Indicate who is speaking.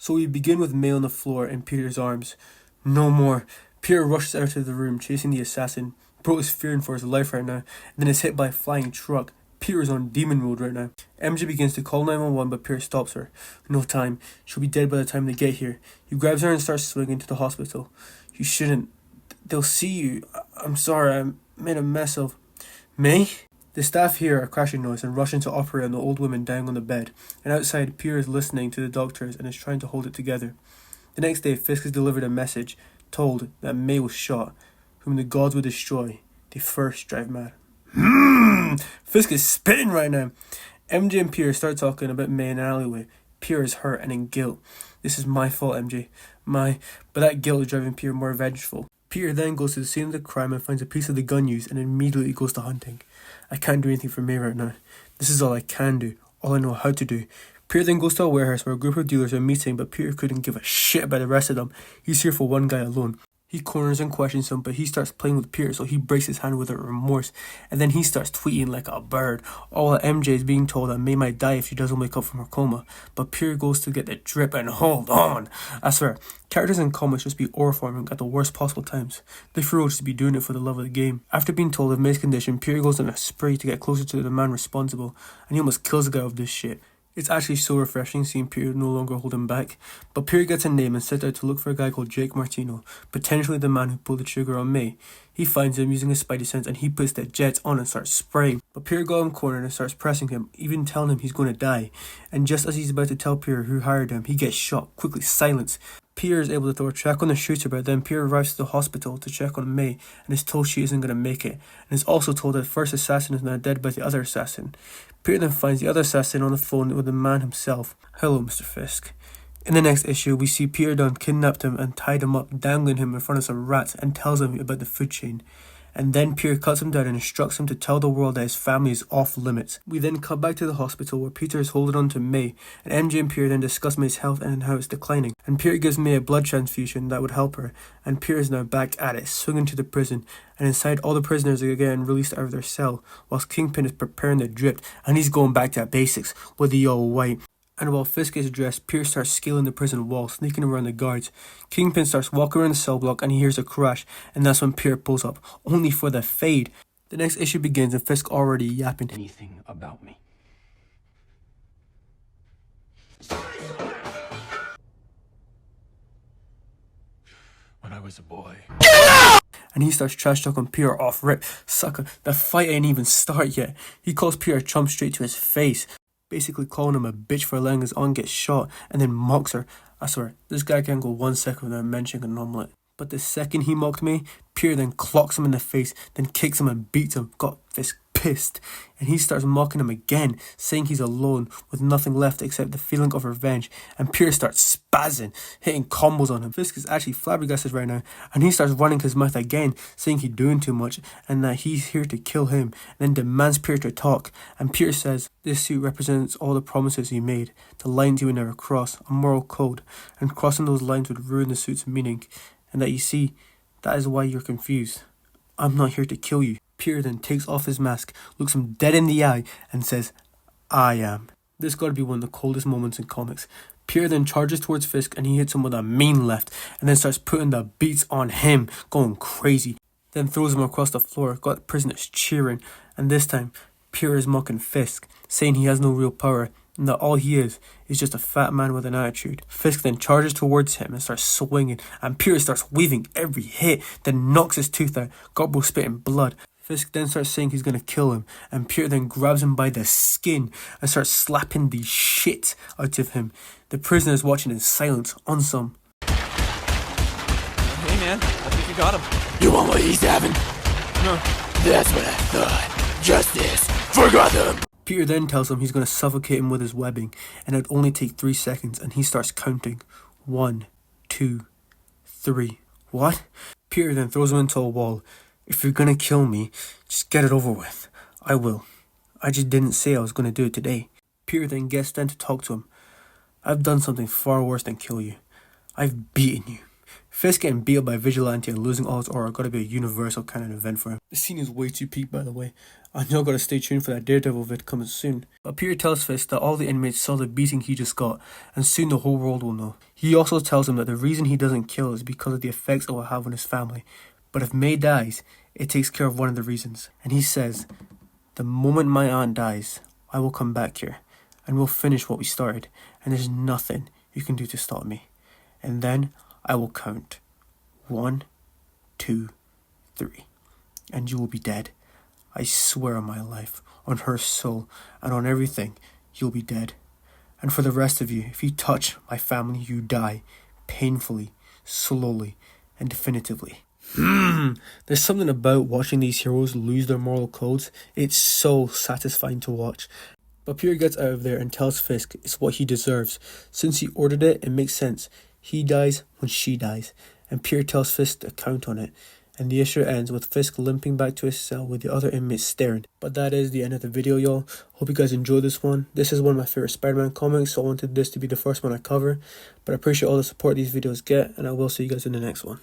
Speaker 1: So we begin with May on the floor in Peter's arms. No more. Peter rushes out of the room, chasing the assassin. Bro is fearing for his life right now, and then is hit by a flying truck. Peter is on demon mode right now. MJ begins to call 911, but Peter stops her. No time. She'll be dead by the time they get here. He grabs her and starts swinging to the hospital. You shouldn't. They'll see you. I'm sorry, I made a mess of... May? The staff hear a crashing noise and rush in to operate on the old woman dying on the bed. And outside, Peter is listening to the doctors and is trying to hold it together. The next day, Fisk is delivered a message, told that May was shot, whom the gods would destroy. They first drive mad. Fisk is spitting right now. MJ and Peter start talking about May in an alleyway. Peter is hurt and in guilt. This is my fault, MJ. But that guilt is driving Peter more vengeful. Peter then goes to the scene of the crime and finds a piece of the gun used and immediately goes to hunting. I can't do anything for May right now. This is all I can do, all I know how to do. Peter then goes to a warehouse where a group of dealers are meeting, but Peter couldn't give a shit about the rest of them. He's here for one guy alone. He corners and questions him, but he starts playing with Peter, so he breaks his hand without remorse. And then he starts tweeting like a bird. All that MJ is being told that May might die if she doesn't wake up from her coma. But Peter goes to get the drip and hold on. I swear, characters in comics just be ore-forming at the worst possible times. The hero just be doing it for the love of the game. After being told of May's condition, Peter goes on a spree to get closer to the man responsible. And he almost kills the guy with this shit. It's actually so refreshing seeing Peter no longer hold him back. But Peter gets a name and sets out to look for a guy called Jake Martino, potentially the man who pulled the trigger on May. He finds him using his spidey sense and he puts the jets on and starts spraying. But Peter got him cornered and starts pressing him, even telling him he's going to die. And just as he's about to tell Peter who hired him, he gets shot, quickly silenced. Peter is able to throw a track on the shooter, but then Peter arrives to the hospital to check on May and is told she isn't going to make it, and is also told that the first assassin is now dead by the other assassin. Peter then finds the other assassin on the phone with the man himself. Hello, Mr. Fisk. In the next issue, we see Peter Dunn kidnapped him and tied him up, dangling him in front of some rats and tells him about the food chain. And then Peter cuts him down and instructs him to tell the world that his family is off limits. We then cut back to the hospital where Peter is holding on to May, and MJ and Peter then discuss May's health and how it's declining. And Peter gives May a blood transfusion that would help her, and Peter is now back at it, swinging to the prison, and inside all the prisoners are getting released out of their cell, whilst Kingpin is preparing the drip, and he's going back to basics with the all white. And while Fisk is dressed, Peter starts scaling the prison wall, sneaking around the guards. Kingpin starts walking around the cell block and he hears a crash, and that's when Peter pulls up, only for the fade. The next issue begins and Fisk already yapping anything about me. When I was a boy. And he starts trash talking Peter off rip. Sucker, the fight ain't even start yet. He calls Peter a chump straight to his face, basically calling him a bitch for letting his aunt get shot, and then mocks her. I swear, this guy can't go 1 second without mentioning an omelette. But the second he mocked me, Peter then clocks him in the face, then kicks him and beats him. Got Fisk pissed, and he starts mocking him again, saying he's alone with nothing left except the feeling of revenge. And Peter starts spazzing, hitting combos on him. Fisk is actually flabbergasted right now, and he starts running his mouth again, saying he's doing too much and that he's here to kill him, and then demands Peter to talk. And Peter says this suit represents all the promises he made, the lines he would never cross, a moral code, and crossing those lines would ruin the suit's meaning, and that you see, that is why you're confused. I'm not here to kill you. Peter then takes off his mask, looks him dead in the eye, and says, I am. This gotta be one of the coldest moments in comics. Peter then charges towards Fisk and he hits him with a mean left, and then starts putting the beats on him, going crazy. Then throws him across the floor, got the prisoners cheering, and this time, Peter is mocking Fisk, saying he has no real power, and that all he is just a fat man with an attitude. Fisk then charges towards him and starts swinging, and Peter starts weaving every hit, then knocks his tooth out, got both spitting blood. Fisk then starts saying he's going to kill him, and Peter then grabs him by the skin and starts slapping the shit out of him. The prisoner is watching in silence on some.
Speaker 2: Hey man, I think you got him.
Speaker 3: You want what he's having?
Speaker 2: No.
Speaker 3: That's what I thought. Justice for Gotham.
Speaker 1: Peter then tells him he's going to suffocate him with his webbing, and it'd only take 3 seconds, and he starts counting. 1, 2, 3. What? Peter then throws him into a wall. If you're gonna kill me, just get it over with. I will. I just didn't say I was gonna do it today. Peter then gets down to talk to him. I've done something far worse than kill you. I've beaten you. Fisk getting beat up by Vigilante and losing all his aura gotta be a universal kind of event for him. The scene is way too peak, by the way. I know gotta stay tuned for that Daredevil vid coming soon. But Peter tells Fisk that all the inmates saw the beating he just got, and soon the whole world will know. He also tells him that the reason he doesn't kill is because of the effects it will have on his family. But if May dies, it takes care of one of the reasons. And he says, "The moment my aunt dies, I will come back here, and we'll finish what we started, and there's nothing you can do to stop me. And then I will count 1, 2, 3, and you will be dead. I swear on my life, on her soul, and on everything, you'll be dead. And for the rest of you, if you touch my family, you die, painfully, slowly, and definitively." There's something about watching these heroes lose their moral codes. It's so satisfying to watch. But Peter gets out of there and tells Fisk it's what he deserves. Since he ordered it, it makes sense. He dies when she dies. And Peter tells Fisk to count on it. And the issue ends with Fisk limping back to his cell with the other inmates staring. But that is the end of the video, y'all. Hope you guys enjoyed this one. This is one of my favorite Spider-Man comics, so I wanted this to be the first one I cover. But I appreciate all the support these videos get, and I will see you guys in the next one.